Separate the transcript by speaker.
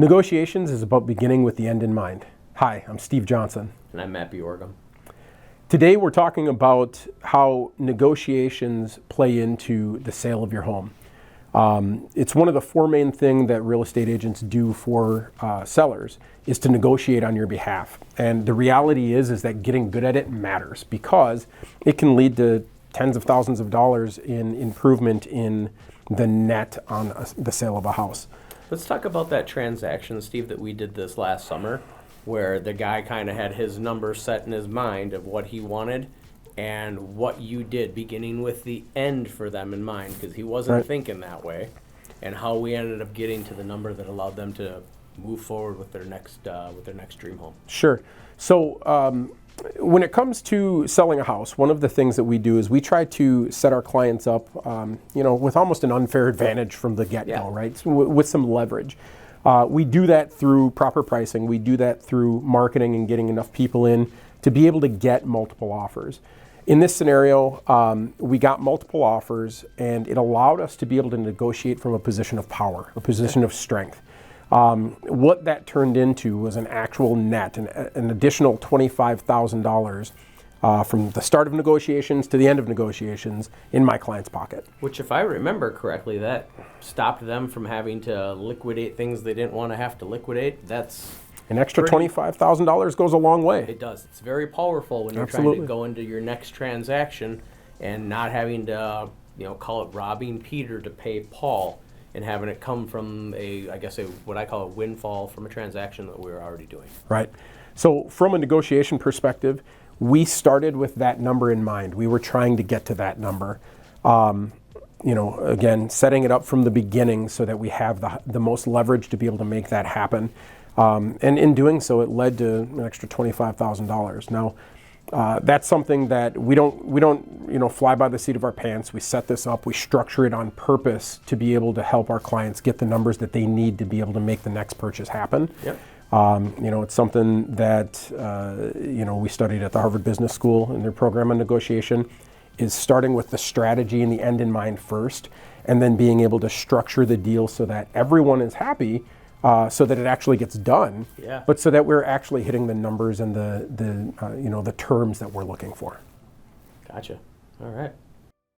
Speaker 1: Negotiations is about beginning with the end in mind. Hi, I'm Steve Johnson.
Speaker 2: And I'm Matt Bjorgum.
Speaker 1: Today we're talking about how negotiations play into the sale of your home. It's one of the four main things that real estate agents do for sellers is to negotiate on your behalf. And the reality is that getting good at it matters because it can lead to tens of thousands of dollars in improvement in the net on the sale of a house.
Speaker 2: Let's talk about that transaction, Steve, that we did this last summer, where the guy kind of had his number set in his mind of what he wanted and what you did, beginning with the end for them in mind, because he wasn't thinking that way, and how we ended up getting to the number that allowed them to move forward with their next dream home.
Speaker 1: Sure. So when it comes to selling a house, one of the things that we do is we try to set our clients up, with almost an unfair advantage from the get-go, right? So with some leverage. We do that through proper pricing. We do that through marketing and getting enough people in to be able to get multiple offers. In this scenario, we got multiple offers, and it allowed us to be able to negotiate from a position of power, a position of strength. What that turned into was an actual net, an additional $25,000 from the start of negotiations to the end of negotiations in my client's pocket.
Speaker 2: Which, if I remember correctly, that stopped them from having to liquidate things they didn't want to have to liquidate. That's
Speaker 1: an extra $25,000 goes a long way.
Speaker 2: It does. It's very powerful when you're trying to go into your next transaction and not having to, call it robbing Peter to pay Paul, and having it come from what I call a windfall from a transaction that we were already doing.
Speaker 1: Right. So from a negotiation perspective, we started with that number in mind. We were trying to get to that number. Again, setting it up from the beginning so that we have the most leverage to be able to make that happen. And in doing so, it led to an extra $25,000. Now, that's something that we don't fly by the seat of our pants. We set this up, we structure it on purpose to be able to help our clients get the numbers that they need to be able to make the next purchase happen.
Speaker 2: Yep.
Speaker 1: It's something that we studied at the Harvard Business School in their program on negotiation, is starting with the strategy and the end in mind first, and then being able to structure the deal so that everyone is happy. So that it actually gets done, but so that we're actually hitting the numbers and the terms that we're looking for.
Speaker 2: Gotcha. All right.